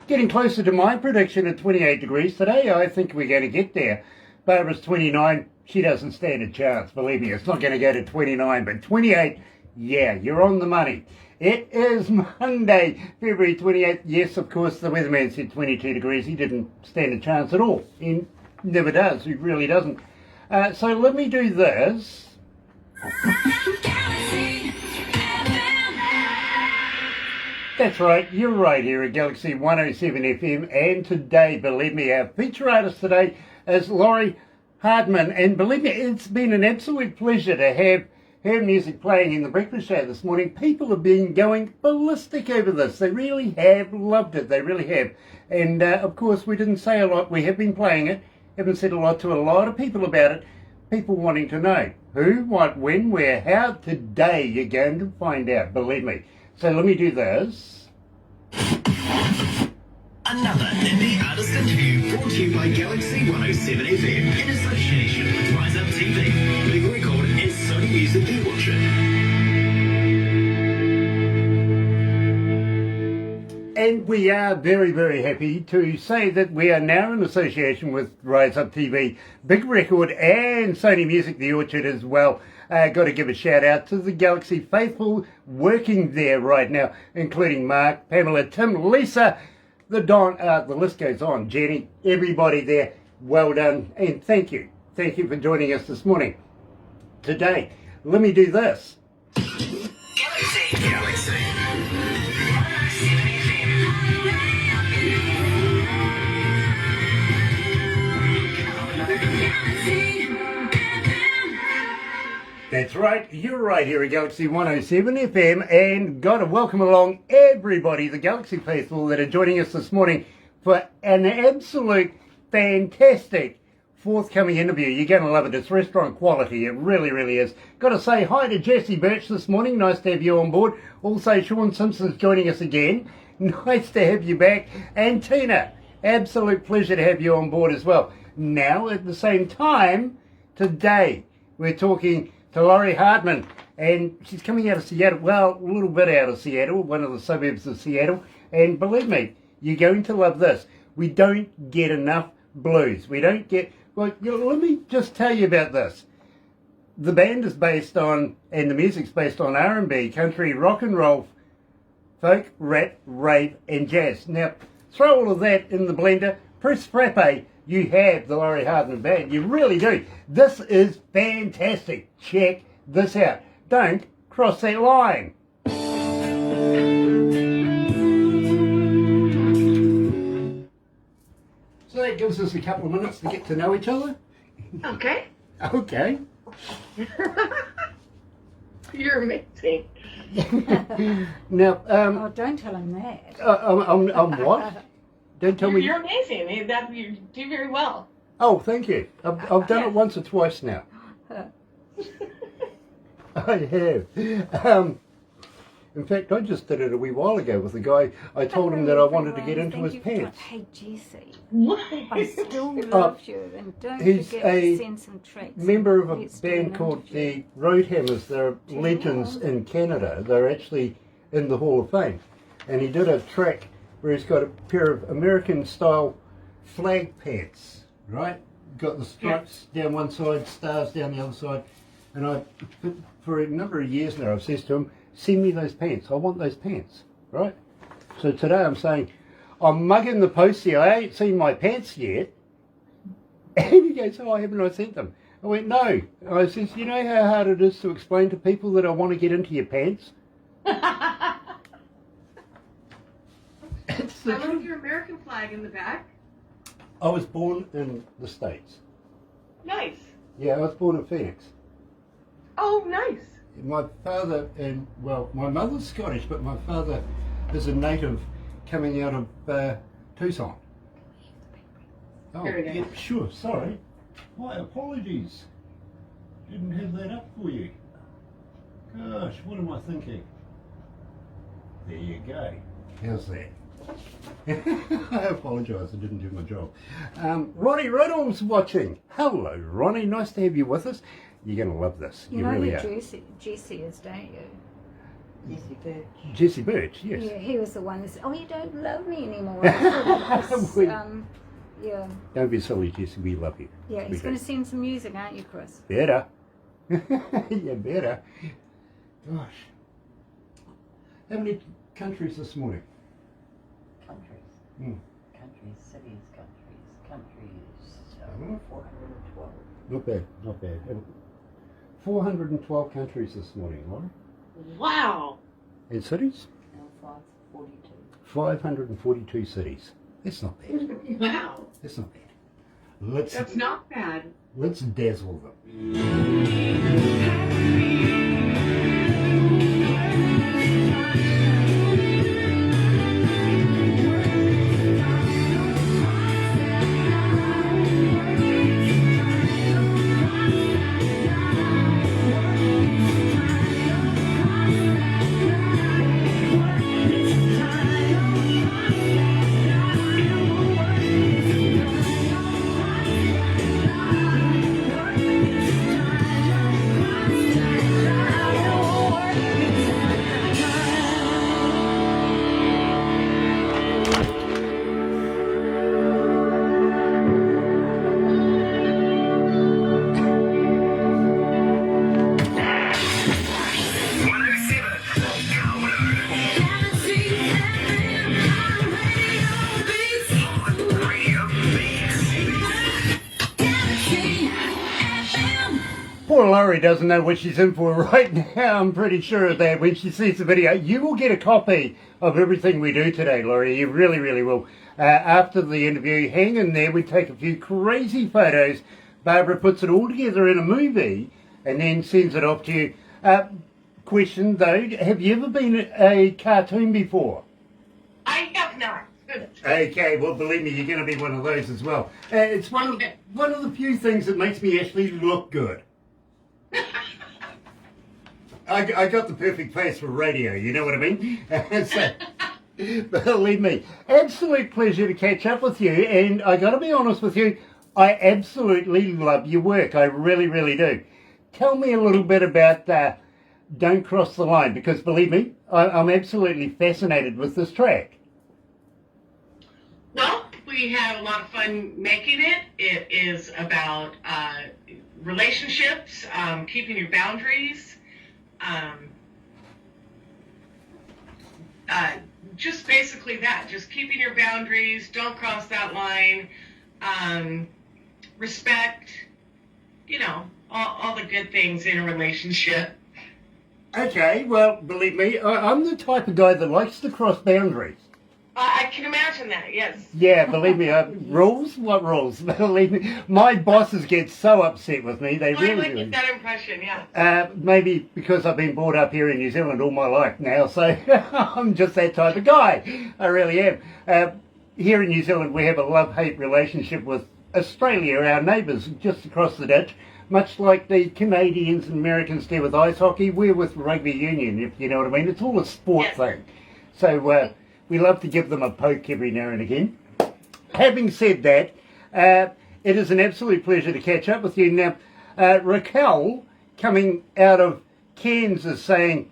getting closer to my prediction at 28 degrees today. I think we're going to get there. Barbara's 29. She doesn't stand a chance. Believe me, it's not going to go to 29, but 28, yeah, you're on the money. It is Monday, February 28th. Yes, of course, the weatherman said 22 degrees. He didn't stand a chance at all. He never does. He really doesn't. So let me do this. That's right, you're right here at Galaxy 107 FM, and today, believe me, our feature artist today is Lori Hardman, and believe me, it's been an absolute pleasure to have her music playing in the breakfast show this morning. People have been going ballistic over this. They really have loved it, they really have. And of course, we didn't say a lot. We have been playing it, haven't said a lot to a lot of people about it. People wanting to know who, what, when, where, how. Today you're going to find out, believe me. So let me do this. Another indie artist interview brought to you by Galaxy 107 FM in association with Rise Up TV, Big Record and Sony Music The Orchard. And we are very, very happy to say that we are now in association with Rise Up TV, Big Record and Sony Music The Orchard as well. Got to give a shout out to the Galaxy faithful working there right now, including Mark, Pamela, Tim, Lisa, the Don, the list goes on, Jenny, everybody there. Well done, and thank you. Thank you for joining us this morning. Today, let me do this. Galaxy. That's right, you're right here at Galaxy 107 FM, and got to welcome along everybody, the Galaxy faithful that are joining us this morning for an absolute fantastic forthcoming interview. You're going to love it. It's restaurant quality. It really, really is. Got to say hi to Jessie Birch this morning. Nice to have you on board. Also, Sean Simpson's joining us again. Nice to have you back. And Tina, absolute pleasure to have you on board as well. Now, at the same time, today, we're talking to Lori Hardman, and she's coming out of Seattle, well, a little bit out of Seattle, one of the suburbs of Seattle, and believe me, you're going to love this. We don't get enough blues. We don't get, well, let me just tell you about this. The band is based on, and the music's based on R&B, country, rock and roll, folk, rap, rave, and jazz. Now, throw all of that in the blender, press frappe, you have the Lori Hardman band. You really do. This is fantastic. Check this out. Don't cross that line. So that gives us a couple of minutes to get to know each other. Okay. Okay. You're amazing. Now, Oh, don't tell him that. I'm what? Don't tell me. You're amazing. You do very well. Oh, thank you. I've done it once or twice now. I have. In fact, I just did it a wee while ago with a guy. I told him that I wanted to get into his pants. Hey, Jessie, What? I still love you, and don't He's forget to send some treats. Member of a Let's do an band called interview. the Roadhammers. They're legends in Canada. They're actually in the Hall of Fame. And he did a track where he's got a pair of American-style flag pants, right? Got the stripes down one side, stars down the other side. And for a number of years now, I've said to him, send me those pants. I want those pants, right? So today I'm saying, I'm mugging the post here. I ain't seen my pants yet. And he goes, oh, haven't I sent them? I went, no. I says, you know how hard it is to explain to people that I want to get into your pants? It's the I love truth. your American flag in the back. I was born in the States. Nice. Yeah, I was born in Phoenix. Oh, nice. My father, and well, my mother's Scottish, but my father is a native coming out of Tucson. Oh, Very nice. yeah, sure, sorry. My apologies. Didn't have that up for you. Gosh, what am I thinking? There you go. How's that? I apologise, I didn't do my job. Ronnie Riddle's watching. Hello, Ronnie. Nice to have you with us. You're going to love this. You You know really who are. Jessie is, don't you? Jesse Birch. Jesse Birch, yes. Yeah, he was the one that said, "Oh, you don't love me anymore." I thought it was, yeah, Don't be silly, Jesse, we love you. yeah. We He's do. going to send some music, aren't you, Chris? Better. Yeah, better. Gosh. How many countries this morning? Countries. Hmm. Countries, cities, countries. Mhm. 412. Not bad, not bad. 412 countries this morning, Laura. Wow. And cities? Now 542. 542 cities. That's not bad. Wow. That's not bad. Let's That's not bad. let's dazzle them. Poor Lori doesn't know what she's in for right now. I'm pretty sure that when she sees the video, you will get a copy of everything we do today, Lori. You really, really will. After the interview, hang in there. We take a few crazy photos. Barbara puts it all together in a movie and then sends it off to you. Question though, have you ever been a cartoon before? I have not. Okay, well, believe me, you're going to be one of those as well. It's one of the few things that makes me actually look good. I got the perfect face for radio, you know what I mean? So, believe me, absolute pleasure to catch up with you, and I got to be honest with you, I absolutely love your work. I really, really do. Tell me a little bit about Don't Cross the Line, because believe me, I'm absolutely fascinated with this track. Well, we had a lot of fun making it. It is about relationships, keeping your boundaries, just basically that. Just keeping your boundaries, don't cross that line, respect, you know, all the good things in a relationship. Okay, well, believe me, I'm the type of guy that likes to cross boundaries. I can imagine that, yes. Yeah, believe me, rules? What rules? Believe me, my bosses get so upset with me, they I really get do. that impression, yeah. Maybe because I've been brought up here in New Zealand all my life now, so I'm just that type of guy. I really am. Here in New Zealand, we have a love-hate relationship with Australia, our neighbours, just across the ditch. Much like the Canadians and Americans do with ice hockey, we're with rugby union, if you know what I mean. It's all a sport thing. So we love to give them a poke every now and again. Having said that, it is an absolute pleasure to catch up with you. Now, Raquel, coming out of Kansas, saying,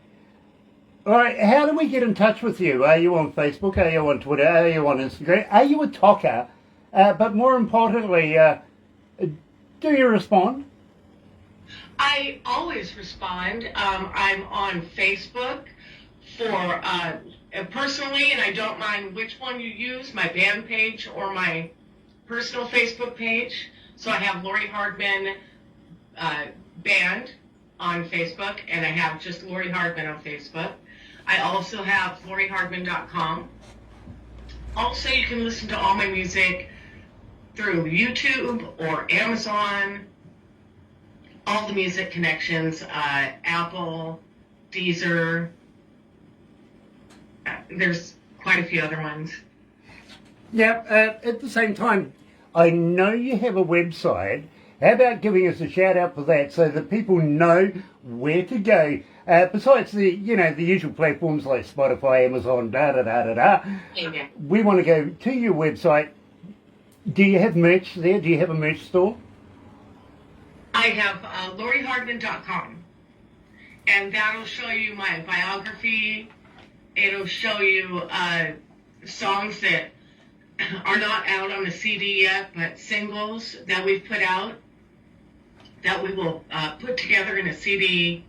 all right, how do we get in touch with you? Are you on Facebook? Are you on Twitter? Are you on Instagram? Are you a talker? But more importantly, do you respond? I always respond. I'm on Facebook for personally, and I don't mind which one you use, my band page or my personal Facebook page. So I have Lori Hardman band on Facebook, and I have just Lori Hardman on Facebook. I also have LoriHardman.com. Also, you can listen to all my music through YouTube or Amazon. All the music connections, Apple, Deezer. There's quite a few other ones. Now, at the same time, I know you have a website. How about giving us a shout out for that so that people know where to go? Besides the usual platforms like Spotify, Amazon, Yeah. we want to go to your website. Do you have merch there? Do you have a merch store? I have LoriHardman.com. and that'll show you my biography. It'll show you songs that are not out on the CD yet, but singles that we've put out that we will put together in a CD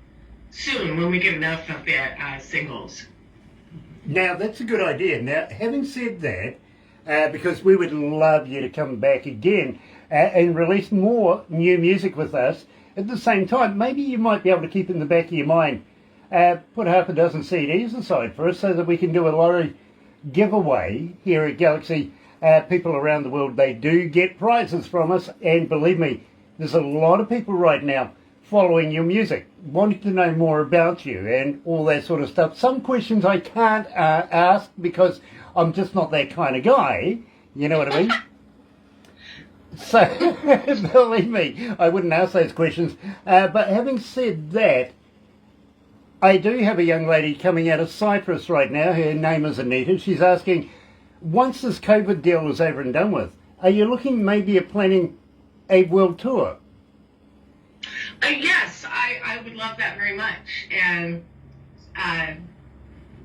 soon when we get enough of the singles. Now, that's a good idea. Now, having said that, because we would love you to come back again and release more new music with us at the same time, maybe you might be able to keep in the back of your mind, put half a dozen CDs aside for us so that we can do a lottery giveaway here at Galaxy. People around the world, they do get prizes from us, and believe me, there's a lot of people right now following your music, wanting to know more about you and all that sort of stuff. Some questions I can't ask because I'm just not that kind of guy, you know what I mean? So, believe me, I wouldn't ask those questions. But having said that, I do have a young lady coming out of Cyprus right now. Her name is Anita. She's asking, once this COVID deal is over and done with, are you looking maybe at planning a world tour? Yes, I would love that very much. And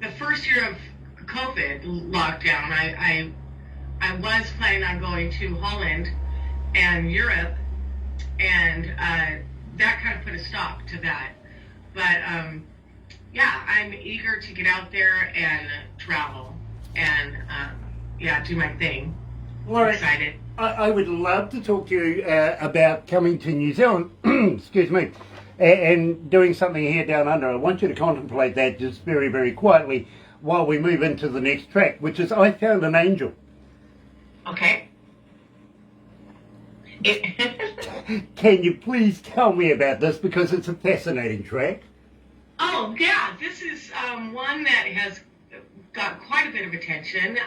the first year of COVID lockdown, I was planning on going to Holland and Europe, and that kind of put a stop to that. But yeah, I'm eager to get out there and travel and yeah, do my thing. Lori, I'm excited. I would love to talk to you about coming to New Zealand, excuse me, and doing something here down under. I want you to contemplate that just very, very quietly while we move into the next track, which is I Found an Angel. Okay. Can you please tell me about this, because it's a fascinating track? Oh, yeah, this is one that has got quite a bit of attention.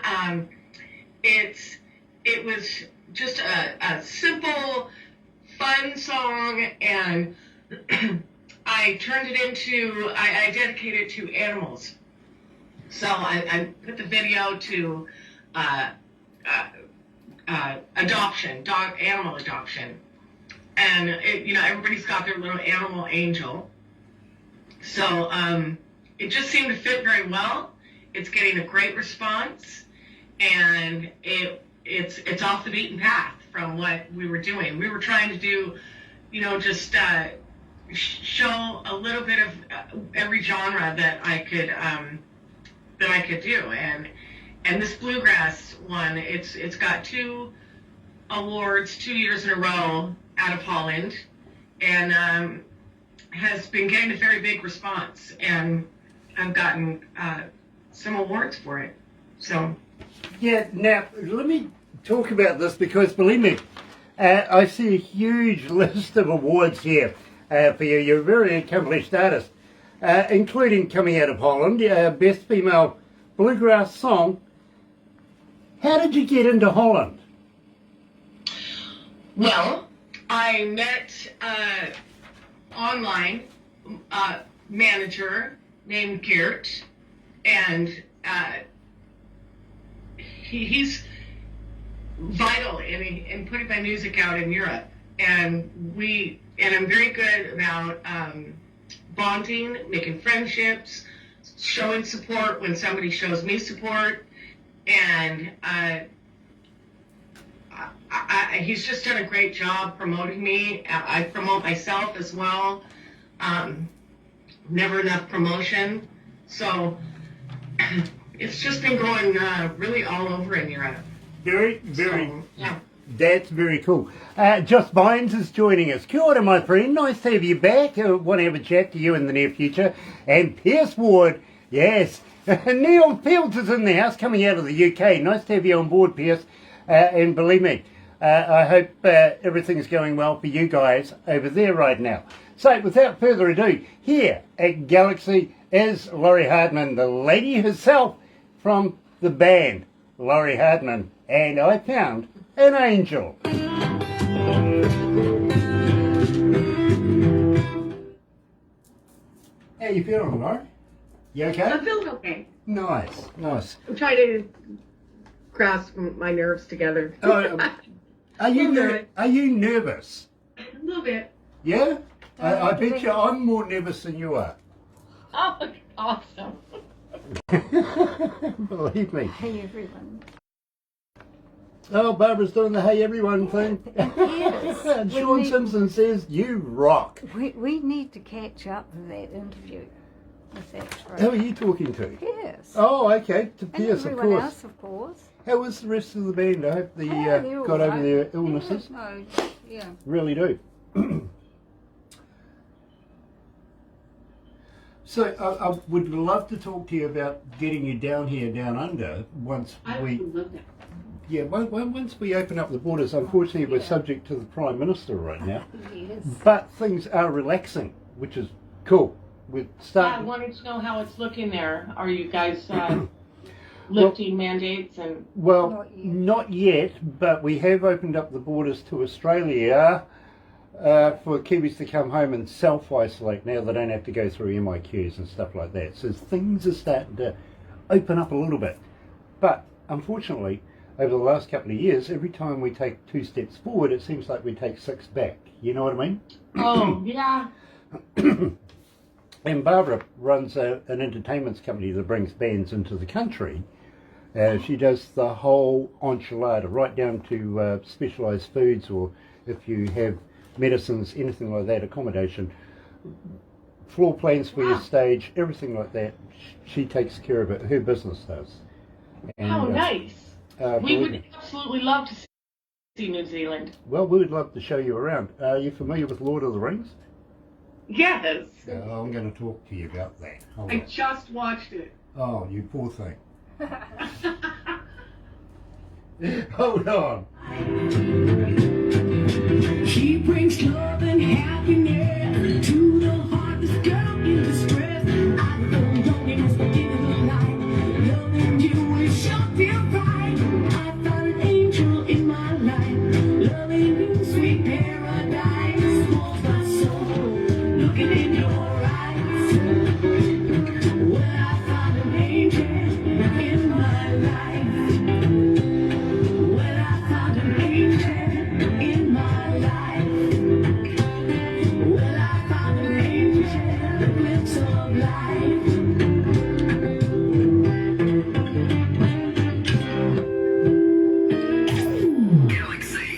It was just a simple, fun song, and I turned it into, I dedicated it to animals. So I put the video to adoption, animal adoption. And, everybody's got their little animal angel. So it just seemed to fit very well. It's getting a great response, and it's off the beaten path from what we were doing. We were trying to do, just show a little bit of every genre that I could do, and this bluegrass one, it's got 2 awards 2 years in a row out of Holland, and has been getting a very big response, and I've gotten some awards for it. So yeah, now let me talk about this, because believe me, I see a huge list of awards here for you. You're a very accomplished artist, including coming out of Holland, Best Female Bluegrass Song. How did you get into Holland? Well, I met online manager named Geert, and he's vital in putting my music out in Europe, and I'm very good about bonding, making friendships, showing support when somebody shows me support, and he's just done a great job promoting me. I promote myself as well. Never enough promotion. So it's just been going really all over in Europe. Very, very, So, yeah. that's very cool. Joss Bynes is joining us. Kia ora, my friend. Nice to have you back. Want to have a chat to you in the near future. And Pierce Ward, yes. Neil Fields is in the house, coming out of the UK. Nice to have you on board, Pierce. And believe me, I hope everything's going well for you guys over there right now. So, without further ado, here at Galaxy is Lori Hardman, the lady herself from the band, Lori Hardman, and I Found an Angel. How you feeling, Lori? You okay? I'm feeling okay. Nice, nice. I'm trying to grasp my nerves together. Oh, are you nervous? A little bit. Yeah? I bet you I'm more nervous than you are. Oh, awesome. Believe me. Hey everyone. Oh, Barbara's doing the hey everyone thing. Yes. And Sean Simpson says, you rock. We need to catch up with that interview. If that's right. Who are you talking to? Yes. Oh, okay. To And Pierce, of everyone course. else, of course. How was the rest of the band? I hope they They're all got over right. their illnesses. No, yeah. Really do. So I would love to talk to you about getting you down here, down under, once we... love that. Yeah, once we open up the borders. Unfortunately, we're subject to the Prime Minister right now. Yes. But things are relaxing, which is cool. We're I starting... wanted to know how it's looking there. Are you guys lifting mandates and? Well, Not yet. not yet, but we have opened up the borders to Australia for Kiwis to come home and self-isolate. Now they don't have to go through MIQs and stuff like that. So things are starting to open up a little bit. But unfortunately, over the last couple of years, every time we take 2 steps forward, it seems like we take 6 back. You know what I mean? Oh, yeah. And Barbara runs an entertainment company that brings bands into the country. She does the whole enchilada, right down to specialised foods, or if you have medicines, anything like that, accommodation, floor plans for your stage, everything like that. She takes care of it. Her business does. And, Oh, nice. We believe would me. absolutely love to see New Zealand. Well, we would love to show you around. Are you familiar with Lord of the Rings? Yes. I'm going to talk to you about that. Hold I on. just watched it. Oh, you poor thing. Hold on. She brings love and happiness to the heartless girl in distress. I don't know it must be in the light. Loving you is sure feel right. I found an angel in my life. Loving you, sweet paradise. Holds my soul, looking in your eyes. Well, I found an angel in my life. Well, I found an angel in my life. Well, I found an angel, a glimpse of life. Galaxy.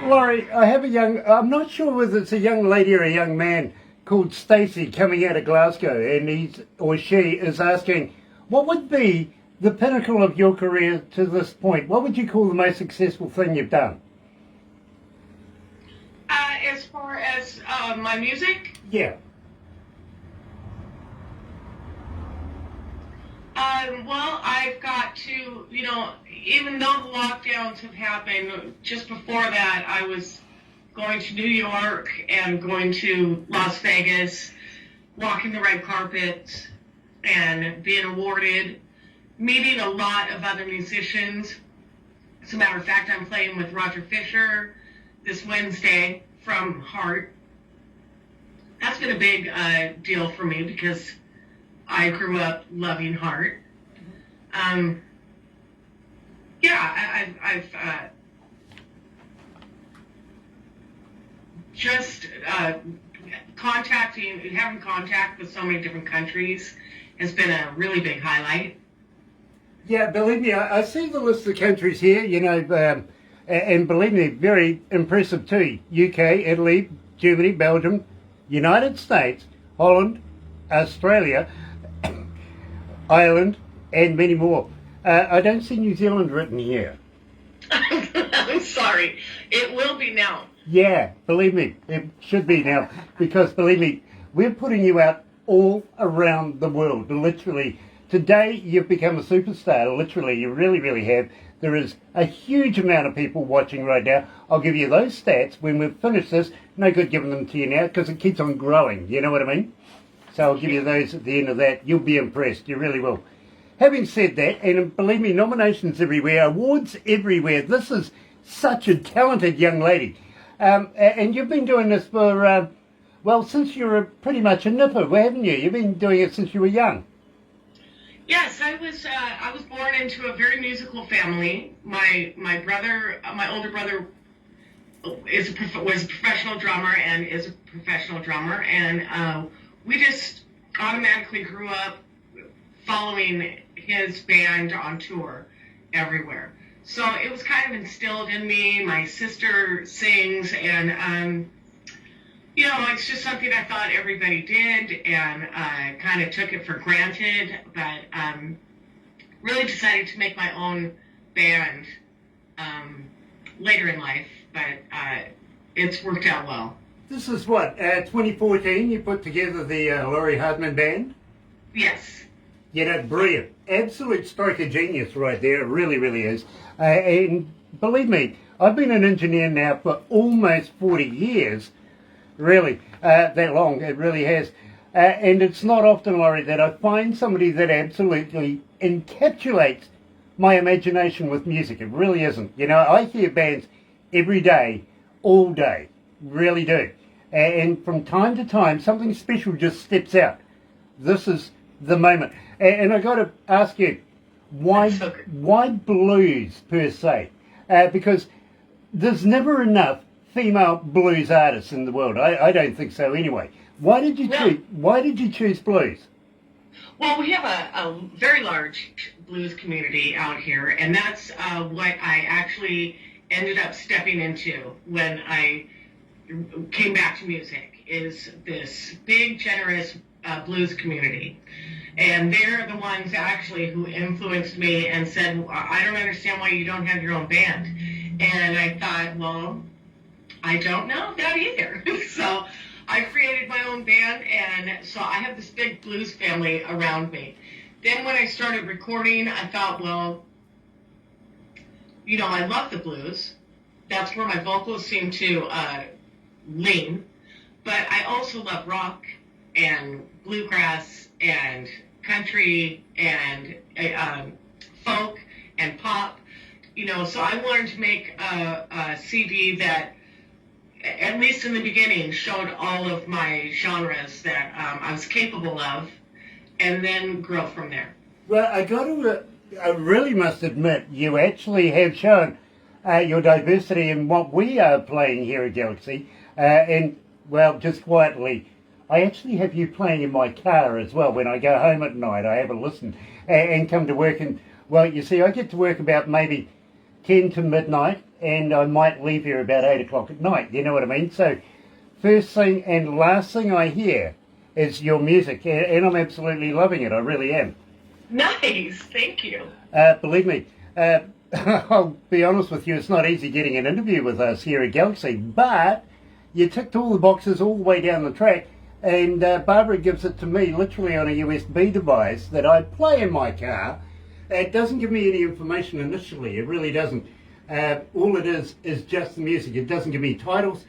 Laurie, I have I'm not sure whether it's a young lady or a young man called Stacey coming out of Glasgow, and he or she is asking, what would be the pinnacle of your career to this point? What would you call the most successful thing you've done? As far as my music, Yeah. well, I've got to, even though the lockdowns have happened, just before that, I was going to New York and going to Las Vegas, walking the red carpet and being awarded, meeting a lot of other musicians. As a matter of fact, I'm playing with Roger Fisher this Wednesday from Heart. That's been a big deal for me because I grew up loving Heart. I've just having contact with so many different countries has been a really big highlight. Yeah, believe me, I see the list of countries here, and believe me, very impressive too. UK, Italy, Germany, Belgium, United States, Holland, Australia, Ireland, and many more. I don't see New Zealand written here. I'm sorry. It will be now. Yeah, believe me, it should be now, because believe me, we're putting you out all around the world, literally. Today, you've become a superstar, literally, you really, really have. There is a huge amount of people watching right now. I'll give you those stats when we've finished this. No good giving them to you now, because it keeps on growing, you know what I mean? So I'll give you those at the end of that. You'll be impressed, you really will. Having said that, and believe me, nominations everywhere, awards everywhere. This is such a talented young lady. And you've been doing this for, since you were pretty much a nipper, haven't you? You've been doing it since you were young. Yes, I was born into a very musical family. My brother, my older brother, was a professional drummer and is a professional drummer, and we just automatically grew up following his band on tour everywhere. So it was kind of instilled in me. My sister sings, and it's just something I thought everybody did, and I kind of took it for granted, but really decided to make my own band later in life, but it's worked out well. This is what, 2014, you put together the Lori Hardman band? Yes. Brilliant. Absolute stroke of genius right there. It really, really is. And believe me, I've been an engineer now for almost 40 years. Really, that long, it really has. And it's not often, Laurie, that I find somebody that absolutely encapsulates my imagination with music. It really isn't. I hear bands every day, all day, really do. And from time to time, something special just steps out. This is the moment. And I got to ask you, why blues per se? Because there's never enough female blues artists in the world. I don't think so anyway. Why did you choose blues? Well, we have a very large blues community out here, and that's what I actually ended up stepping into when I came back to music, is this big, generous blues community. And they're the ones actually who influenced me and said, I don't understand why you don't have your own band. And I thought, well, I don't know that either. So I created my own band, and so I have this big blues family around me. Then when I started recording, I thought, well, I love the blues. That's where my vocals seem to lean. But I also love rock and bluegrass and country and folk and pop. So I wanted to make a CD that, at least in the beginning, showed all of my genres that I was capable of, and then grow from there. Well, I really must admit, you actually have shown your diversity in what we are playing here at Galaxy. And, well, just quietly, I actually have you playing in my car as well. When I go home at night, I have a listen and come to work. And, well, you see, I get to work about maybe 10 to midnight, and I might leave here about 8 o'clock at night. You know what I mean? So first thing and last thing I hear is your music, and I'm absolutely loving it. I really am. Nice. Thank you. Believe me, I'll be honest with you, it's not easy getting an interview with us here at Galaxy, but you ticked all the boxes all the way down the track, and Barbara gives it to me literally on a USB device that I play in my car. It doesn't give me any information initially. It really doesn't. All it is just the music. It doesn't give me titles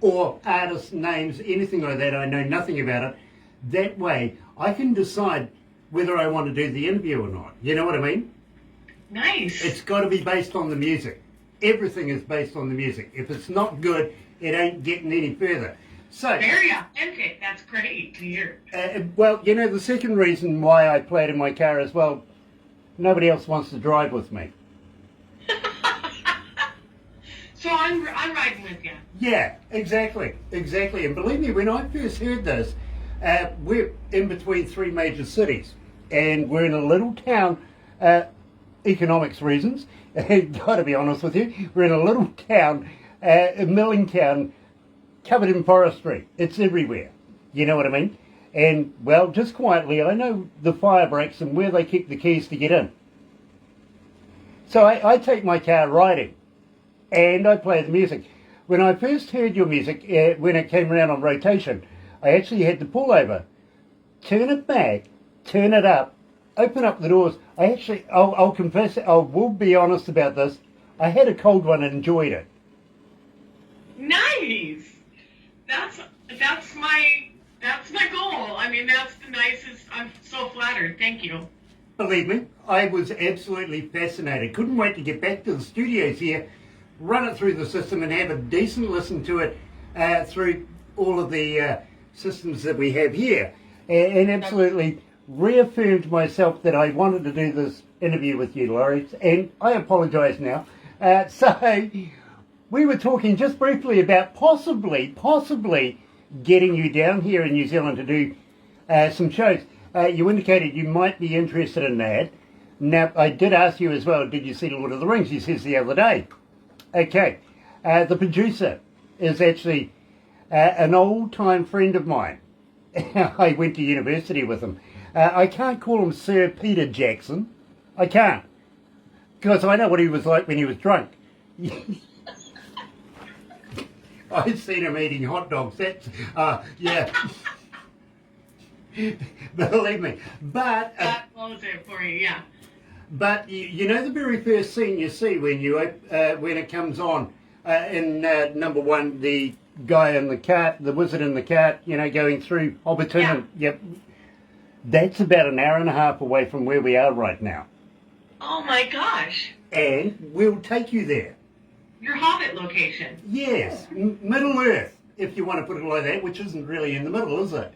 or artist names, anything like that. I know nothing about it. That way, I can decide whether I want to do the interview or not. You know what I mean? Nice. It's got to be based on the music. Everything is based on the music. If it's not good, it ain't getting any further. So very authentic. That's great to hear. Well, the second reason why I play it in my car as well, nobody else wants to drive with me. So I'm riding with you. Yeah, exactly. And believe me, when I first heard this, we're in between three major cities, and we're in a little town, economics reasons, got to be honest with you, we're in a little town, a milling town, covered in forestry. It's everywhere. You know what I mean? And, well, just quietly, I know the fire breaks and where they keep the keys to get in. So I take my car riding, and I play the music. When I first heard your music, when it came around on rotation, I actually had to pull over, turn it back, turn it up, open up the doors. I'll confess, I will be honest about this, I had a cold one and enjoyed it. Nice. That's my goal. I mean, that's the nicest. I'm so flattered. Thank you. Believe me, I was absolutely fascinated. Couldn't wait to get back to the studios here, run it through the system and have a decent listen to it through all of the systems that we have here. And absolutely reaffirmed myself that I wanted to do this interview with you, Lori, and I apologise now. So we were talking just briefly about possibly getting you down here in New Zealand to do some shows. You indicated you might be interested in that. Now, I did ask you as well, did you see Lord of the Rings? You said the other day. Okay. The producer is actually an old-time friend of mine. I went to university with him. I can't call him Sir Peter Jackson. I can't. Because I know what he was like when he was drunk. I've seen him eating hot dogs. That's, yeah. Believe me. But... That blows it for you, yeah. But you know the very first scene you see when it comes on in number one, the guy in the cart, the wizard in the cart, you know, going through Hobbiton. Yeah. And, yep. That's about an hour and a half away from where we are right now. Oh my gosh. And we'll take you there. Your Hobbit location. Yes, Middle Earth, if you want to put it like that, which isn't really in the middle, is it?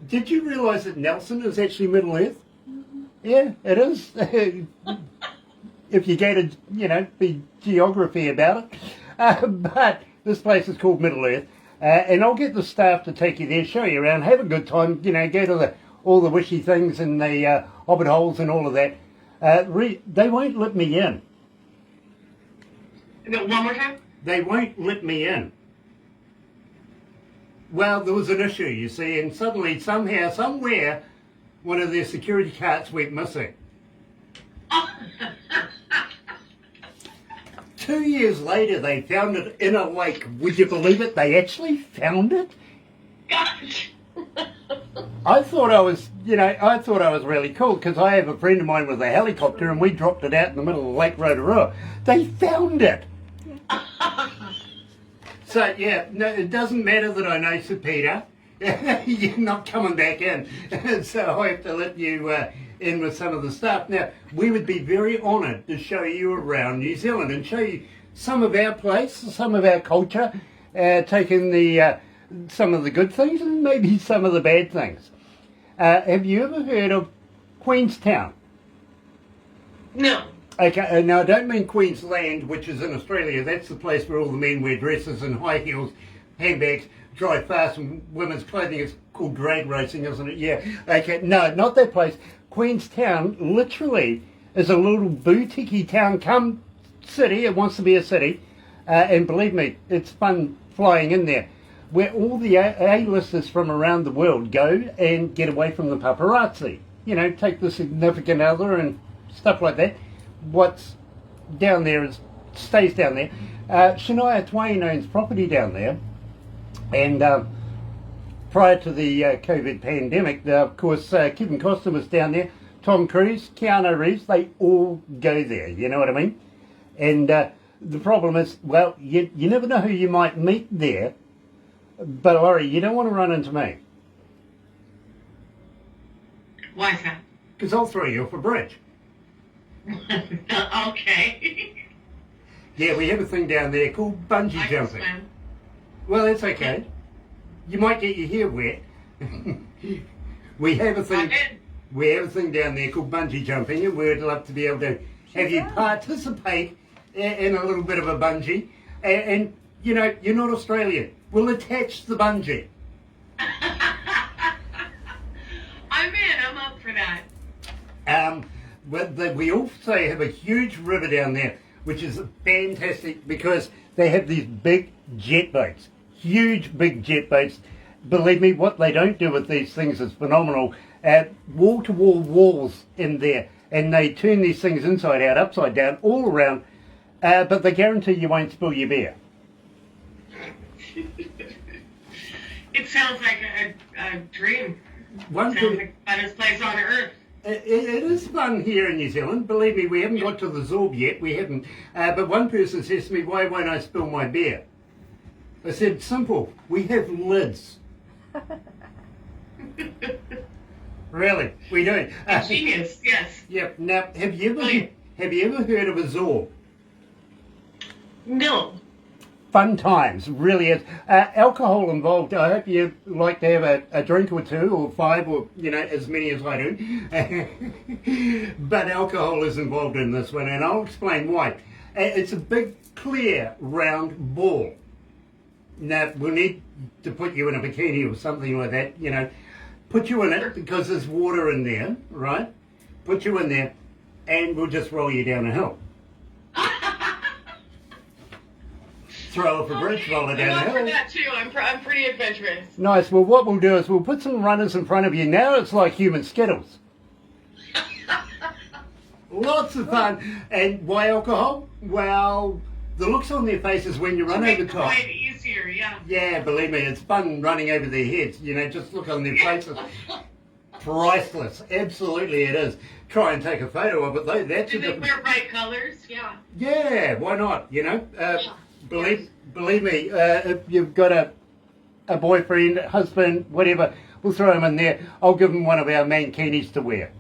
Did you realise that Nelson is actually Middle Earth? Yeah, it is. If you go to, you know, the geography about it. But this place is called Middle Earth. And I'll get the staff to take you there, show you around, have a good time, you know, go to all the wishy things and the hobbit holes and all of that. They won't let me in. One more time? They won't let me in. Well, there was an issue, you see, and suddenly, somehow, somewhere, one of their security carts went missing. Oh. 2 years later, they found it in a lake. Would you believe it? They actually found it? Gosh. I thought I was really cool because I have a friend of mine with a helicopter and we dropped it out in the middle of Lake Rotorua. They found it. So, yeah, no, it doesn't matter that I know Sir Peter. You're not coming back in. So I have to let you in with some of the stuff. Now, we would be very honoured to show you around New Zealand and show you some of our place, some of our culture, taking some of the good things and maybe some of the bad things. Have you ever heard of Queenstown? No. Okay, now I don't mean Queensland, which is in Australia. That's the place where all the men wear dresses and high heels, handbags, drive fast, and women's clothing. It's called drag racing, isn't it? Yeah. Okay, no, not that place. Queenstown literally is a little boutique town come city. It wants to be a city. And believe me, it's fun flying in there, where all the A-listers from around the world go and get away from the paparazzi. You know, take the significant other and stuff like that. What's down there stays down there. Shania Twain owns property down there, and prior to the COVID pandemic, of course, Kevin Costner was down there, Tom Cruise, Keanu Reeves, they all go there, you know what I mean? And the problem is, well, you never know who you might meet there, but Laurie, you don't want to run into me. Why is that? Because I'll throw you off a bridge. Okay. Yeah, we have a thing down there called bungee I can jumping. swim. Well, that's okay. You might get your hair wet. We have a thing. We have a thing down there called bungee jumping, and we'd love to be able to have you participate in a little bit of a bungee. And you know, you're not Australian. We'll attach the bungee. I'm in. I'm up for that. But we also have a huge river down there, which is fantastic because they have these big jet boats, huge big jet boats. Believe me, what they don't do with these things is phenomenal. Wall-to-wall walls in there, and they turn these things inside out, upside down, all around, but they guarantee you won't spill your beer. It sounds like a dream. One Sounds thing, like the funnest place on earth. it is fun here in New Zealand. Believe me, we haven't got to the Zorb yet. We haven't. But one person says to me, "Why won't I spill my beer?" I said, "Simple. We have lids." Really, we do. Genius, yes. Yep. Now, have you ever heard of a Zorb? No. Fun times, really is. Alcohol involved. I hope you like to have a drink or two or five or, as many as I do. But alcohol is involved in this one, and I'll explain why. It's a big, clear, round ball. Now, we'll need to put you in a bikini or something like that, Put you in it because there's water in there, right? Put you in there, and we'll just roll you down a hill. Throw off a bridge, roll it down I'm the up for hill. that too. I'm pretty adventurous. Nice. Well, what we'll do is we'll put some runners in front of you. Now it's like human Skittles. Lots of fun. And why alcohol? Well, the looks on their faces when you run Make over the top. ride easier, yeah. Yeah, believe me, it's fun running over their heads. Just look on their faces. Priceless. Absolutely it is. Try and take a photo of it though. That's Do a they different... wear bright colors? Yeah. Yeah, why not? Yeah. Believe me, if you've got a boyfriend, husband, whatever, we'll throw him in there. I'll give him one of our mankinis to wear.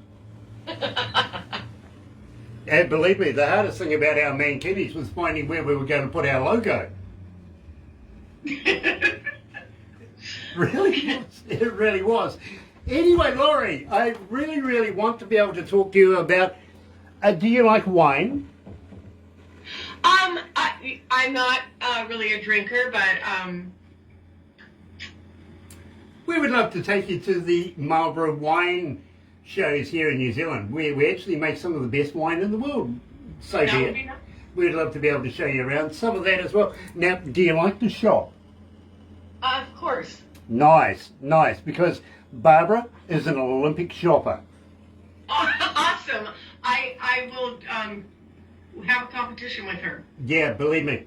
And believe me, the hardest thing about our mankinis was finding where we were going to put our logo. Really was. It really was. Anyway, Lori, I really, really want to be able to talk to you about, do you like wine? I'm not really a drinker, but We would love to take you to the Marlborough wine shows here in New Zealand. We actually make some of the best wine in the world. So that would be be it. nice. We'd love to be able to show you around some of that as well. Now, do you like to shop? Of course. Nice, nice, because Barbara is an Olympic shopper. Awesome. I will have a competition with her. Yeah, believe me.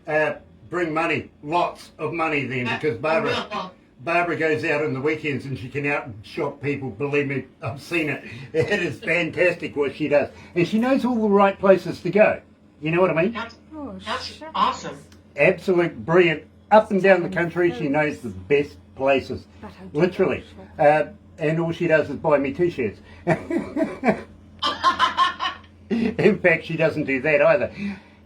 Bring money, lots of money then, because I will. Barbara goes out on the weekends and she can out and shop people. Believe me, I've seen it. It is fantastic what she does. And she knows all the right places to go. You know what I mean? That's Oh, sure. awesome. Absolute brilliant. Up and down the country, she knows the best places. But I do Literally. shop. And all she does is buy me t-shirts. In fact, she doesn't do that either.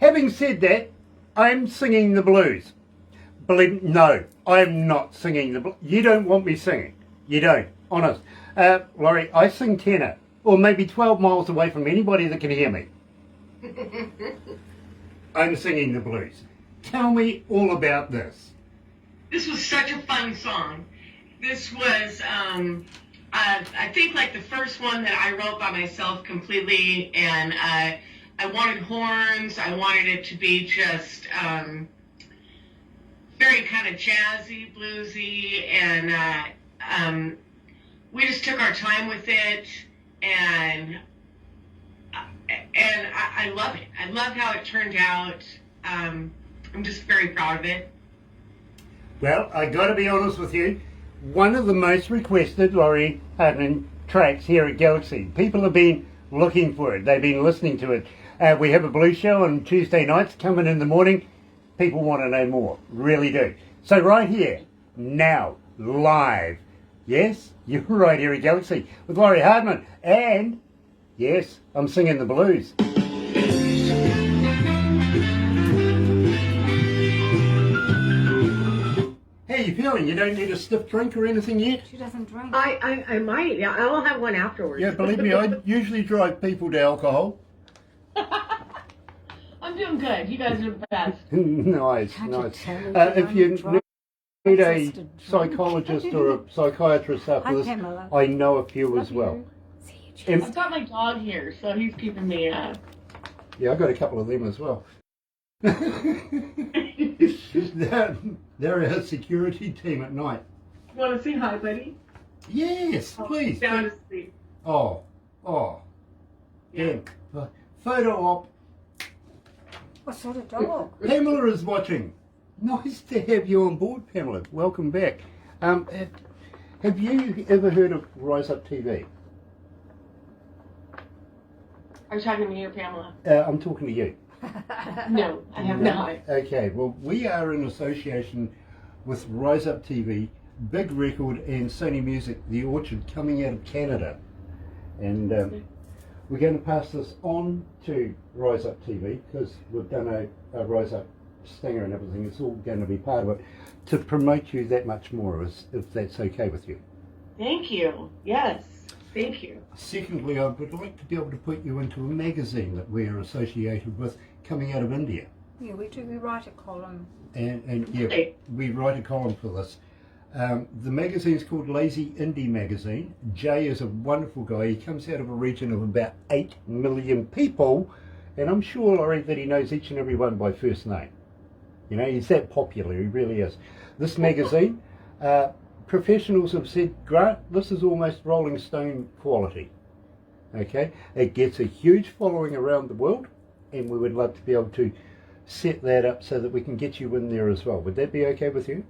Having said that, I'm singing the blues. Believe no, I'm not singing the blues. You don't want me singing. You don't. Honest. Laurie, I sing tenor. Or maybe 12 miles away from anybody that can hear me. I'm singing the blues. Tell me all about this. This was such a fun song. This was, I think, like the first one that I wrote by myself completely, and I wanted horns. I wanted it to be just very kind of jazzy, bluesy, and we just took our time with it, and I love it. I love how it turned out. I'm just very proud of it. Well, I got to be honest with you. One of the most requested Lori Hardman tracks here at Galaxy. People have been looking for it. They've been listening to it. We have a blues show on Tuesday nights coming in the morning. People want to know more. Really do. So right here, now, live. Yes, you're right here at Galaxy with Lori Hardman. And, yes, I'm singing the blues. How you feeling? You don't need a stiff drink or anything yet? She doesn't drink. I might. Yeah, I'll have one afterwards. Yeah, believe me, I usually drive people to alcohol. I'm doing good. You guys are the best. Nice, Can't you nice. tell me If I'm you drunk? need a Just a drink. psychologist or a psychiatrist after Hi, this, Pamela. I know a few as Love well. you. See you, Jess. I've got my dog here, so he's keeping me Yeah, I got a couple of them as well. They're our security team at night. You want to say hi, buddy? Yes, please. Down to sleep. Oh, yeah. Photo op. What sort of dog? Pamela is watching. Nice to have you on board, Pamela. Welcome back. Have you ever heard of Rise Up TV? Are you talking to me or Pamela? I'm talking to you. No, I have not. Okay, well, we are in association with Rise Up TV, Big Record and Sony Music, The Orchard, coming out of Canada. And we're going to pass this on to Rise Up TV because we've done a Rise Up stinger and everything. It's all going to be part of it to promote you that much more, if that's okay with you. Thank you. Yes. Thank you. Secondly, I would like to be able to put you into a magazine that we are associated with coming out of India. Yeah, we do. We write a column. And yeah, Okay. we write a column for this. The magazine is called Lazy Indie Magazine. Jay is a wonderful guy. He comes out of a region of about 8 million people, and I'm sure, Laurie, that he knows each and every one by first name. You know, he's that popular, he really is. This magazine, professionals have said, Grant, this is almost Rolling Stone quality. Okay, it gets a huge following around the world, and we would love to be able to set that up so that we can get you in there as well. Would that be okay with you?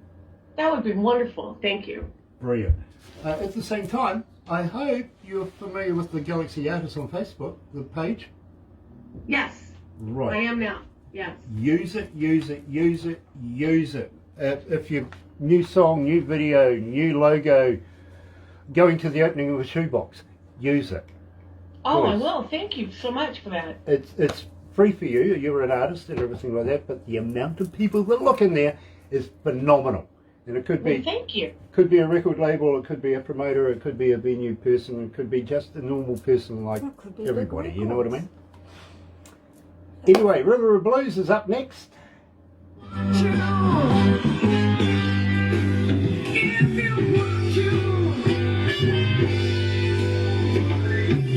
That would be wonderful. Thank you. Brilliant. At the same time, I hope you're familiar with the Galaxy Artists on Facebook, the page. Yes. Right. I am now. Yes. Use it, use it, use it, use it. If you new song, new video, new logo, going to the opening of a shoebox, use it. Oh, I Please. will. Thank you so much for that. It's free for you. You're an artist and everything like that, but the amount of people that look in there is phenomenal. And it could Well, be thank you. a record label, it could be a promoter, it could be a venue person, it could be just a normal person like It could be everybody. big You know what I records. mean? Anyway, River of Blues is up next. If you want to,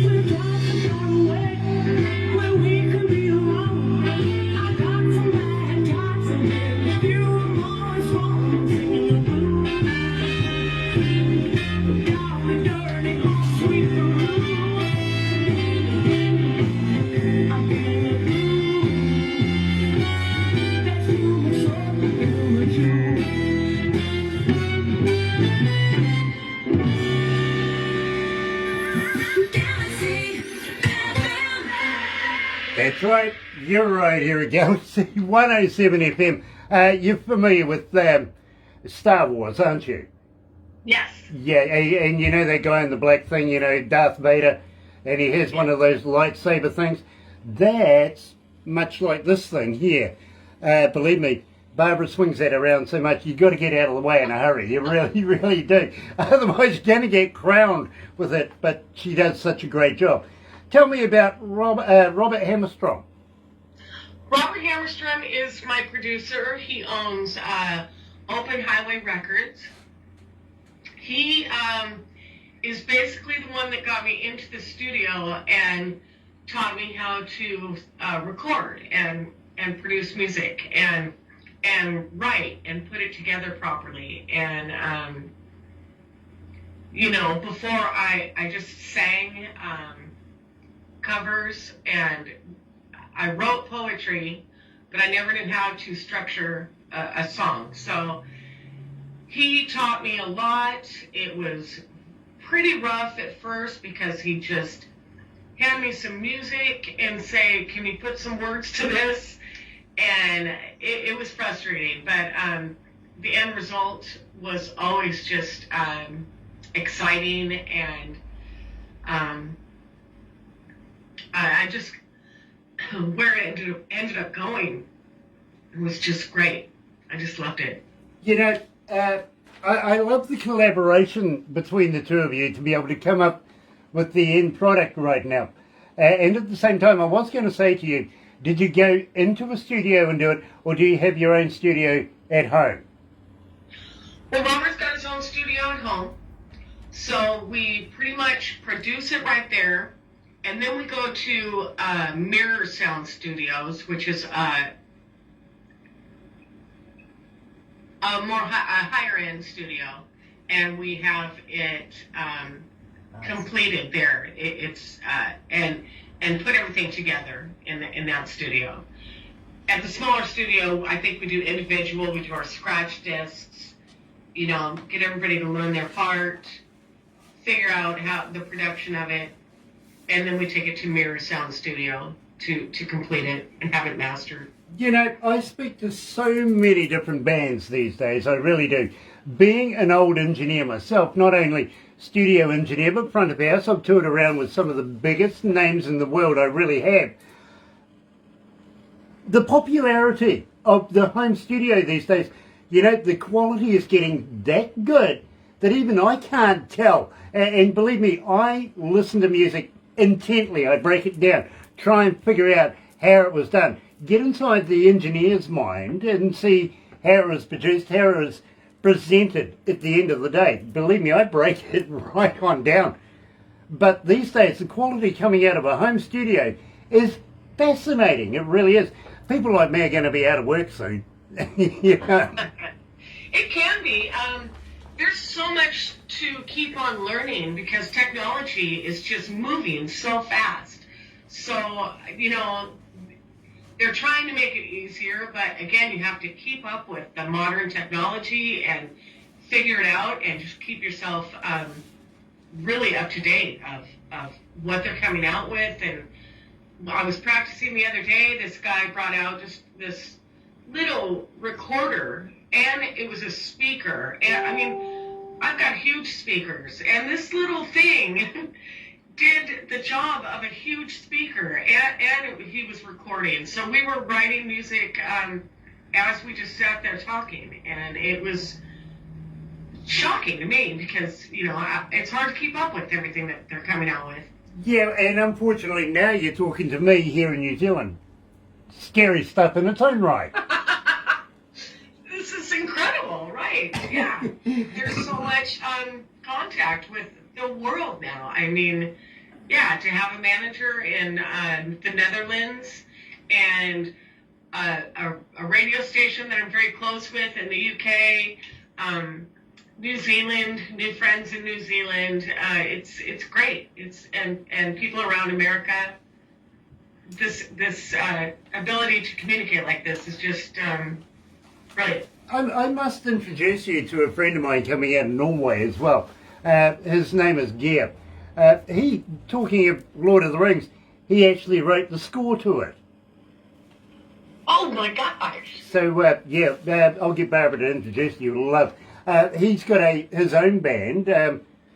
we've got to go away where we can be alone. I got some bad guys and then you always want singing the blues. Down and dirty, sweet the room. I'm getting the blues. That's human soul, human you. Galaxy FM. That's right, you're right here at Galaxy 107 FM. You're familiar with Star Wars, aren't you? Yes. Yeah, and you know that guy in the black thing, you know, Darth Vader, and he has one of those lightsaber things? That's much like this thing here. Believe me, Barbara swings that around so much, you've got to get out of the way in a hurry. You really, really do. Otherwise, you're going to get crowned with it, but she does such a great job. Tell me about Robert Hammerstrom. Robert Hammerstrom is my producer. He owns Open Highway Records. He is basically the one that got me into the studio and taught me how to record and produce music and write and put it together properly. And you know, before I just sang covers, and I wrote poetry, but I never knew how to structure a song. So he taught me a lot. It was pretty rough at first because he just hand me some music and say, can you put some words to this? And it was frustrating, but the end result was always just exciting, and I just, where it ended up going was just great. I just loved it. You know, I love the collaboration between the two of you to be able to come up with the end product right now. And at the same time, I was going to say to you, did you go into a studio and do it, or do you have your own studio at home? Well, Robert's got his own studio at home, so we pretty much produce it right there, and then we go to Mirror Sound Studios, which is a more higher end studio, and we have it completed there. It's and put everything together in that studio. At the smaller studio, I think we do individual. We do our scratch discs. You know, get everybody to learn their part, figure out how the production of it, and then we take it to Mirror Sound Studio to complete it and have it mastered. You know, I speak to so many different bands these days, I really do. Being an old engineer myself, not only studio engineer, but front of house, I've toured around with some of the biggest names in the world, I really have. the popularity of the home studio these days, you know, the quality is getting that good that even I can't tell. And believe me, I listen to music intently. I break it down, try and figure out how it was done, get inside the engineer's mind and see how it was produced, how it was presented at the end of the day. Believe me, I break it right on down. But these days, the quality coming out of a home studio is fascinating. It really is. People like me are going to be out of work soon. You know? It can be. There's so much to keep on learning because technology is just moving so fast. So, you know, they're trying to make it easier, but again, you have to keep up with the modern technology and figure it out and just keep yourself really up to date of what they're coming out with. And I was practicing the other day, this guy brought out just this little recorder, and it was a speaker. And I mean, I've got huge speakers, and this little thing did the job of a huge speaker, and he was recording. So we were writing music as we just sat there talking, and it was shocking to me because, you know, it's hard to keep up with everything that they're coming out with. Yeah, and unfortunately now you're talking to me here in New Zealand. Scary stuff in its own right. This is incredible, right? Yeah. There's so much contact with the world now. I mean, yeah, to have a manager in the Netherlands and a radio station that I'm very close with in the UK, New Zealand, new friends in New Zealand. It's great. And people around America. This ability to communicate like this is just brilliant. I must introduce you to a friend of mine coming out of Norway as well. His name is Gear. He, talking of Lord of the Rings, he actually wrote the score to it. Oh my gosh! So yeah, I'll get Barbara to introduce you. You'll love. He's got his own band.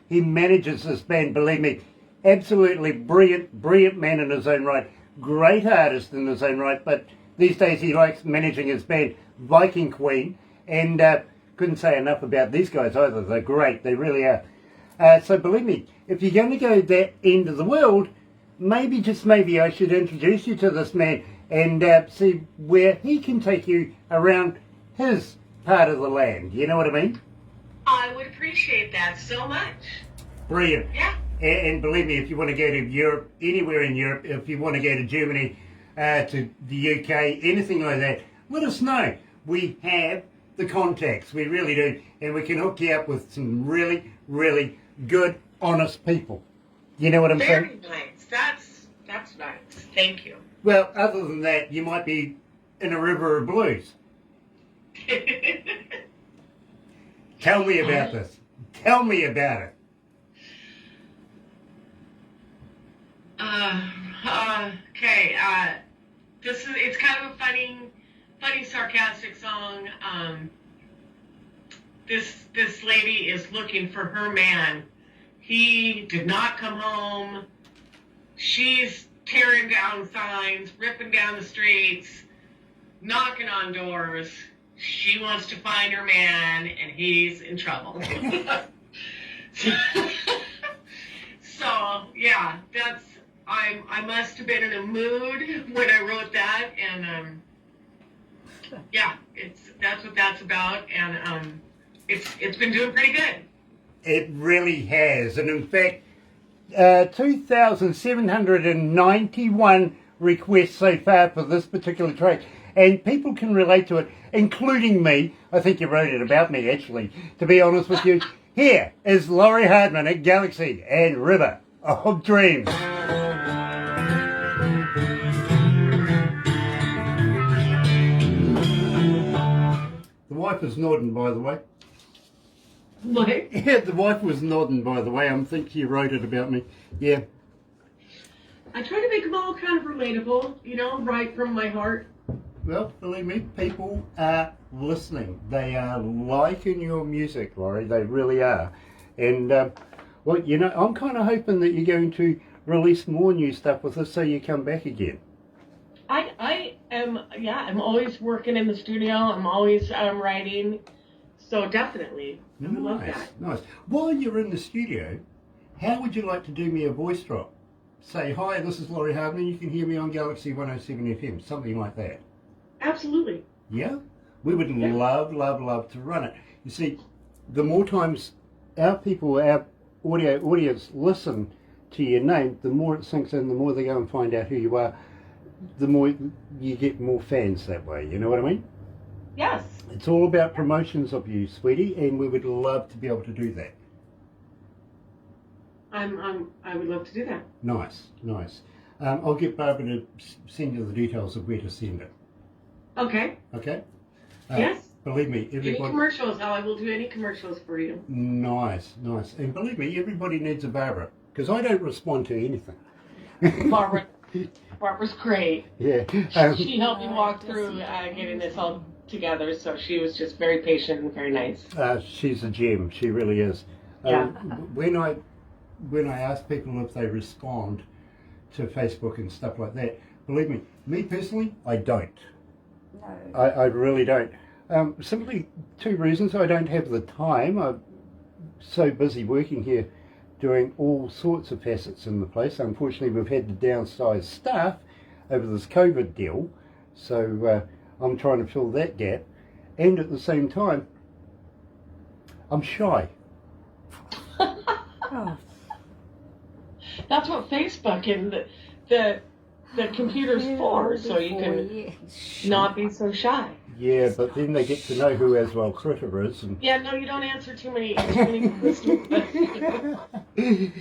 He manages this band. Believe me, absolutely brilliant man in his own right. Great artist in his own right. But these days he likes managing his band, Viking Queen, and couldn't say enough about these guys either. They're great. They really are. So believe me, if you're going to go that end of the world, maybe, just maybe, I should introduce you to this man and see where he can take you around his part of the land. You know what I mean? I would appreciate that so much. Brilliant. Yeah. And believe me, if you want to go to Europe, anywhere in Europe, if you want to go to Germany, to the UK, anything like that, let us know. We have the contacts. We really do. And we can hook you up with some really, really good, honest people. You know what I'm saying? Very nice. That's nice. Thank you. Well, other than that, you might be in a river of blues. Tell me about this. Tell me about it. Okay. It's kind of a funny, sarcastic song. This lady is looking for her man. He did not come home. She's tearing down signs, ripping down the streets, knocking on doors. She wants to find her man, and he's in trouble. So yeah, I must have been in a mood when I wrote that, and yeah, that's what that's about, and it's been doing pretty good. It really has, and in fact, 2,791 requests so far for this particular track, and people can relate to it, including me. I think you wrote it about me, actually, to be honest with you. Here is Lori Hardman at Galaxy and River of Dreams. The wife is nodding, by the way. What? Yeah, the wife was nodding, by the way. I think you wrote it about me. Yeah. I try to make them all kind of relatable, right from my heart. Well, believe me, people are listening. They are liking your music, Lori. They really are. And, well, I'm kind of hoping that you're going to release more new stuff with us so you come back again. I I'm always working in the studio. I'm always writing. So definitely, I would love that. Nice. While you're in the studio, how would you like to do me a voice drop? Say, hi, this is Lori Hardman. You can hear me on Galaxy 107 FM, something like that. Absolutely. Yeah? We would love to run it. You see, the more times our audience listen to your name, the more it sinks in, the more they go and find out who you are, the more you get more fans that way. You know what I mean? Yes. It's all about promotions of you, sweetie, and we would love to be able to do that. I would love to do that. Nice. I'll get Barbara to send you the details of where to send it. Okay. Okay? Yes. Believe me, Any everybody... commercials, I will do any commercials for you. Nice. And believe me, everybody needs a Barbara, because I don't respond to anything. Barbara's great. Yeah. She helped me walk through getting this all together, so she was just very patient and very nice. She's a gem. She really is. Yeah. When I ask people if they respond to Facebook and stuff like that, believe me personally, I don't. No. I really don't. Simply two reasons. I don't have the time. I'm so busy working here doing all sorts of facets in the place. Unfortunately, we've had to downsize staff over this COVID deal, so I'm trying to fill that gap. And at the same time, I'm shy. Oh, That's what Facebook and the computer's for, so you can not be so shy. Yeah, but then they get to know who Aswell Critter is. And Yeah, no, you don't answer too many questions. Leave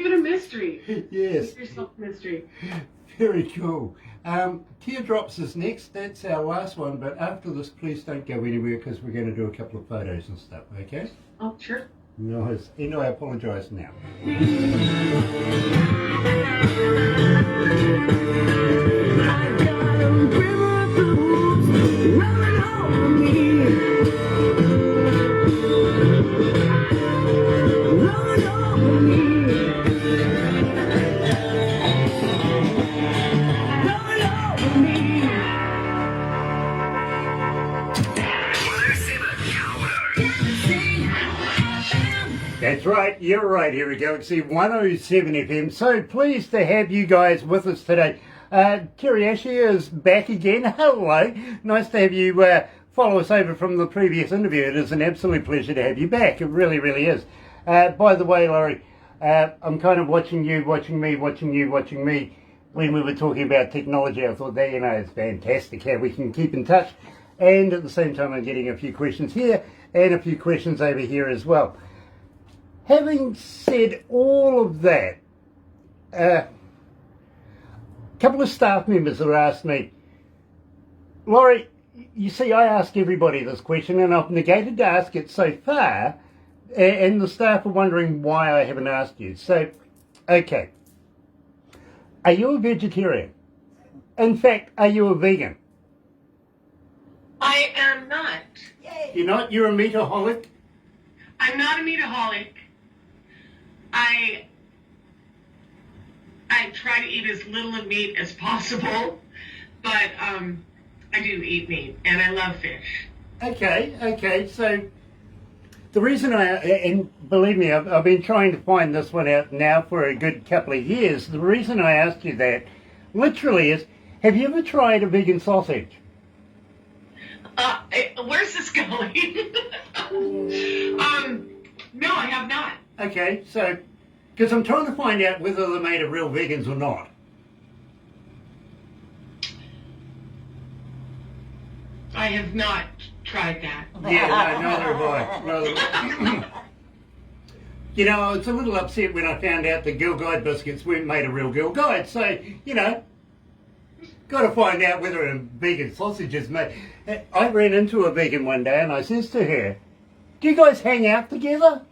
it a mystery. yes, Keep yourself a mystery. very cool. Teardrops is next. That's our last one. But after this, please don't go anywhere because we're going to do a couple of photos and stuff. Okay? Oh, sure. Nice. And I apologise now. I got a river of blues running over me. Running over me. Running over me. That's right, you're right here at Galaxy 107 FM. So pleased to have you guys with us today. Terry Ashley is back again. Hello. Nice to have you follow us over from the previous interview. It is an absolute pleasure to have you back. It really, really is. By the way, Laurie, I'm kind of watching you, watching me. When we were talking about technology, I thought that, it's fantastic how we can keep in touch. And at the same time, I'm getting a few questions here and a few questions over here as well. Having said all of that, a couple of staff members have asked me, Laurie, you see, I ask everybody this question and I've negated to ask it so far, and the staff are wondering why I haven't asked you. So, okay. Are you a vegetarian? In fact, are you a vegan? I am not. You're not? You're a meataholic? I'm not a meataholic. I try to eat as little of meat as possible, but I do eat meat, and I love fish. Okay, so the reason and believe me, I've been trying to find this one out now for a good couple of years. The reason I asked you that, literally, is, have you ever tried a vegan sausage? Where's this going? No, I have not. Okay, so, because I'm trying to find out whether they're made of real vegans or not. I have not tried that. Yeah, no, neither have I. I was a little upset when I found out the Girl Guide biscuits weren't made of real Girl Guide, so, got to find out whether a vegan sausage is made. I ran into a vegan one day and I says to her, do you guys hang out together?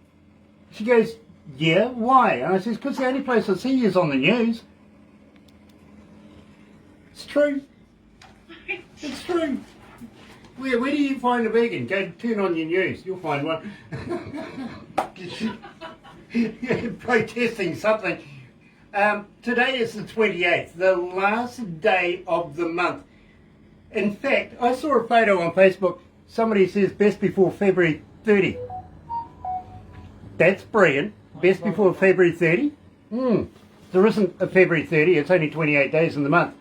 She goes, yeah, why? And I says, because the only place I see you is on the news. It's true. It's true. Where do you find a vegan? Go turn on your news. You'll find one. Protesting something. Today is the 28th, the last day of the month. In fact, I saw a photo on Facebook. Somebody says best before February 30. That's brilliant. Best before February 30? There isn't a February 30. It's only 28 days in the month.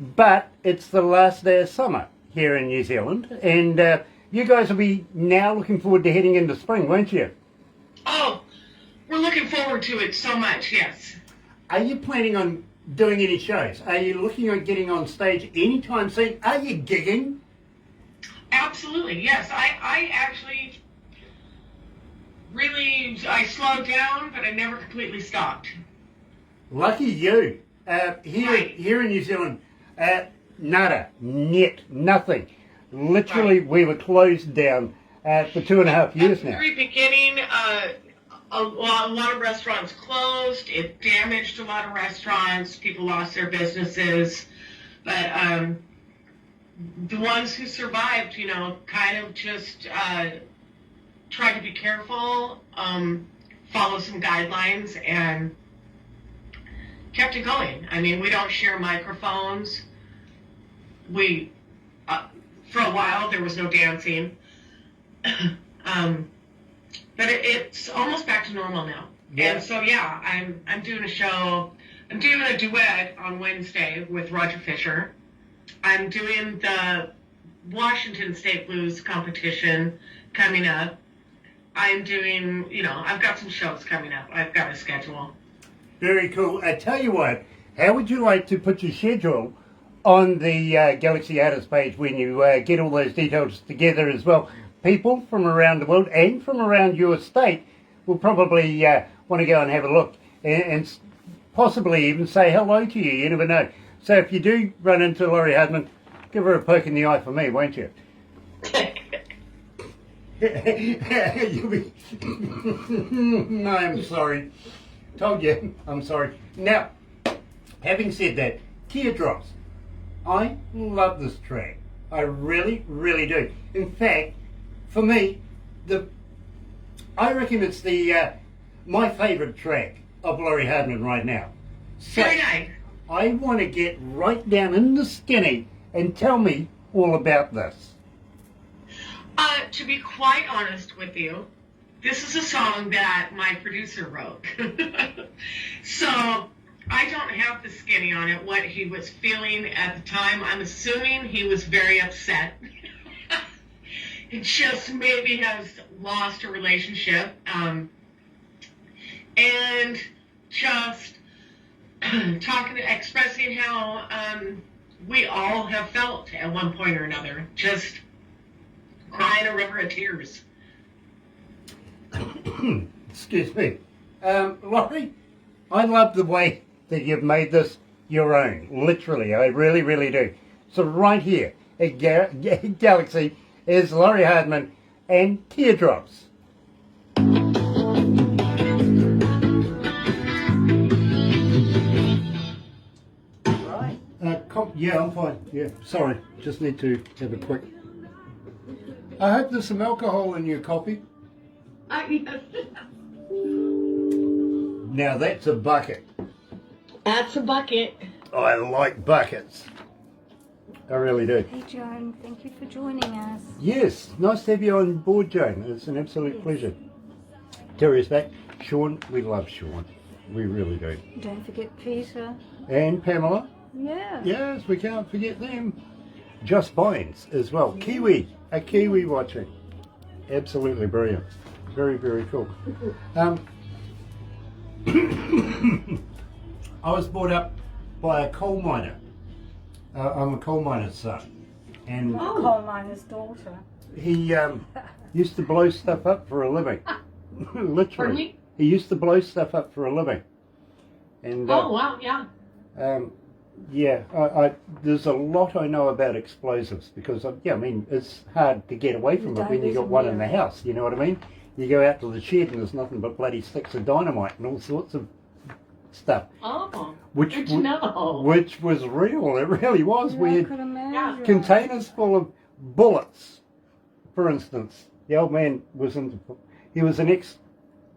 But it's the last day of summer here in New Zealand. And you guys will be now looking forward to heading into spring, won't you? Oh, we're looking forward to it so much, yes. Are you planning on doing any shows? Are you looking at getting on stage anytime soon? Are you gigging? Absolutely, yes. I actually really, I slowed down, but I never completely stopped. Lucky you. Here in New Zealand, nada, nothing. Literally, we were closed down for 2.5 years At the now. very beginning, a lot of restaurants closed. It damaged a lot of restaurants. People lost their businesses. But the ones who survived, kind of just tried to be careful, follow some guidelines, and kept it going. I mean, we don't share microphones. For a while, there was no dancing. But it's almost back to normal now. Yeah. And so, yeah, I'm doing a show. I'm doing a duet on Wednesday with Roger Fisher. I'm doing the Washington State Blues competition coming up. I'm doing, I've got some shows coming up. I've got a schedule. Very cool. I tell you what, how would you like to put your schedule on the Galaxy Artist page when you get all those details together as well? People from around the world and from around your state will probably want to go and have a look and possibly even say hello to you. You never know. So if you do run into Lori Hardman, give her a poke in the eye for me, won't you? You'll be... No, I'm sorry. Told you, I'm sorry. Now, having said that, Teardrops. I love this track. I really, really do. In fact, for me, I reckon it's my favourite track of Lori Hardman right now. So, Very nice. I want to get right down in the skinny and tell me all about this. To be quite honest with you, this is a song that my producer wrote. So I don't have the skinny on it, what he was feeling at the time. I'm assuming he was very upset. He just maybe has lost a relationship. And just expressing how we all have felt at one point or another. Just crying a river of tears. Excuse me. Lori, I love the way that you've made this your own. Literally, I really, really do. So right here at Galaxy is Lori Hardman and Teardrops. Right. Yeah, I'm fine. Yeah, sorry. Just need to have a quick... I hope there's some alcohol in your coffee. Now that's a bucket. That's a bucket. I like buckets. I really do. Hey Joan, thank you for joining us. Yes, nice to have you on board, Joan. It's an absolute pleasure. Terry's back. Sean, we love Sean. We really do. Don't forget Peter. And Pamela. Yeah. Yes, we can't forget them. Joss Bynes as well. Kiwi. A Kiwi watching. Absolutely brilliant. Very, very cool. I was brought up by a coal miner. I'm a coal miner's son. And Coal miner's daughter. he used to blow stuff up for a living. Literally. Pardon me? He used to blow stuff up for a living. And Oh, wow, yeah. there's a lot I know about explosives because, it's hard to get away from it when you got one in the house, you know what I mean? You go out to the shed and there's nothing but bloody sticks of dynamite and all sorts of stuff. Oh, Which good to know. Which was real, it really was. We I had could imagine. containers full of bullets, for instance. The old man was he was an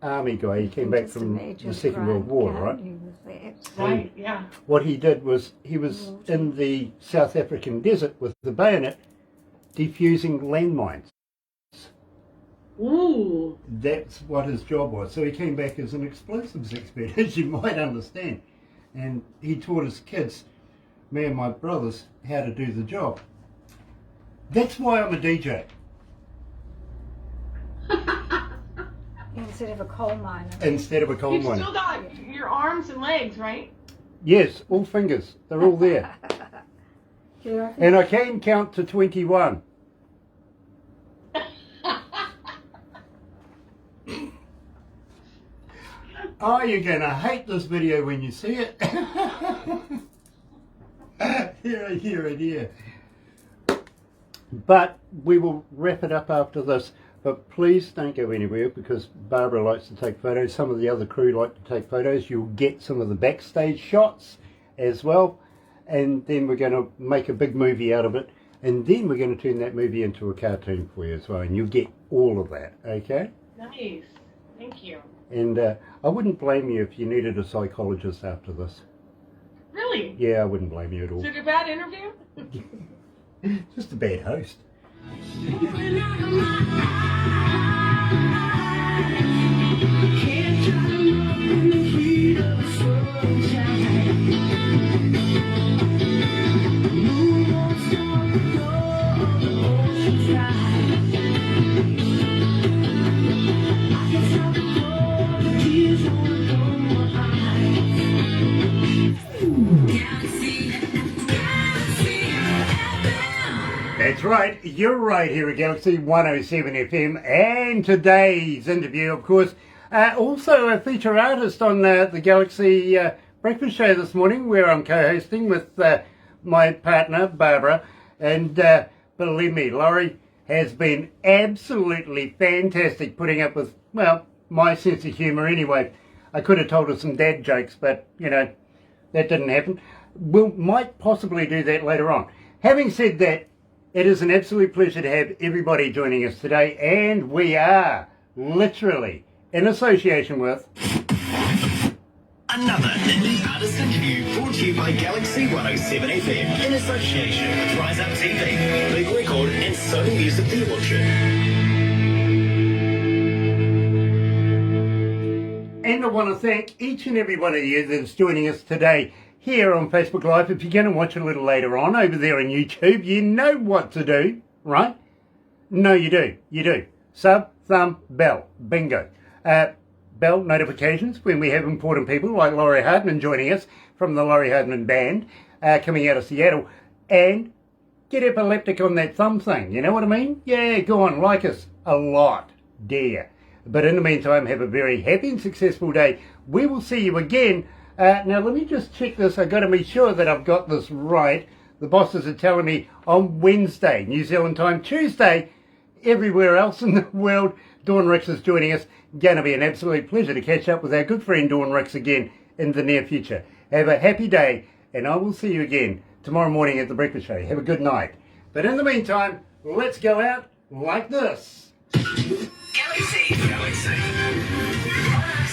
army guy. He came back Just from imagine the Second Grant World War, right? County with that. Right, yeah. What he did was he was in the South African desert with the bayonet defusing landmines. Ooh. That's what his job was. So he came back as an explosives expert, as you might understand. And he taught his kids, me and my brothers, how to do the job. That's why I'm a DJ. Instead of a coal miner. Instead of a coal You've miner. still got your arms and legs, right? Yes, all fingers. They're all there. Yeah. And I can count to 21. Oh, you're going to hate this video when you see it. Here. But we will wrap it up after this. But please don't go anywhere because Barbara likes to take photos. Some of the other crew like to take photos. You'll get some of the backstage shots as well. And then we're going to make a big movie out of it. And then we're going to turn that movie into a cartoon for you as well. And you'll get all of that, okay? Nice. Thank you. And I wouldn't blame you if you needed a psychologist after this. Really? Yeah, I wouldn't blame you at all. Is it a bad interview? Just a bad host. Open out of my eyes. Can't try to look in the heat of the sunshine. Moon won't stop the door of the ocean's tide. I can stop the floor, the tears won't come my eyes. Galaxy, galaxy, FM. That's right, you're right here at Galaxy 107 FM. And today's interview, of course, also a feature artist on the Galaxy Breakfast Show this morning, where I'm co-hosting with my partner, Barbara. And believe me, Lori has been absolutely fantastic putting up with, well, my sense of humour anyway. I could have told her some dad jokes, but, you know, that didn't happen. We might possibly do that later on. Having said that, it is an absolute pleasure to have everybody joining us today, and we are literally in association with... Another indie artist interview brought to you by Galaxy 107 FM in association with Rise Up TV, Big Record and Sony Music The Orchard. And I want to thank each and every one of you that's joining us today here on Facebook Live. If you're going to watch a little later on over there on YouTube, you know what to do, right? No, you do. You do. Sub, thumb, bell. Bingo. Bell notifications when we have important people like Lori Hardman joining us from the Lori Hardman Band coming out of Seattle. And get epileptic on that thumb thing. You know what I mean? Yeah, go on, like us a lot, dear. But in the meantime, have a very happy and successful day. We will see you again. Now, let me just check this. I've got to be sure that I've got this right. The bosses are telling me on Wednesday, New Zealand time, Tuesday, everywhere else in the world. Dawn Ricks is joining us. Going to be an absolute pleasure to catch up with our good friend Dawn Ricks again in the near future. Have a happy day, and I will see you again tomorrow morning at the Breakfast Show. Have a good night. But in the meantime, let's go out like this. Galaxy 107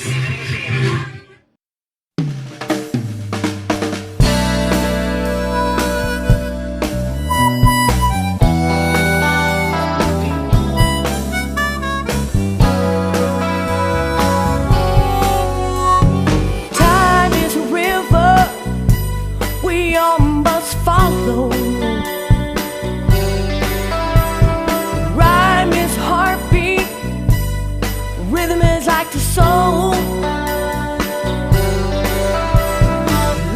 FM. Time is a river we all must follow. Rhyme is heartbeat, rhythm is like the soul.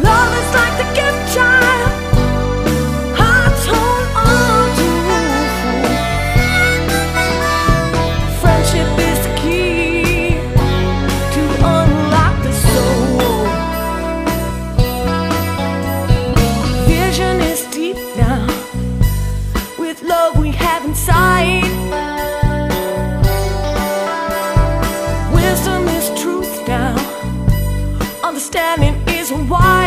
Love is like the gift child, hearts hold on to. Friendship is the key to unlock the soul. Vision is deep now, with love we have inside. Wisdom is truth now, understanding is wise.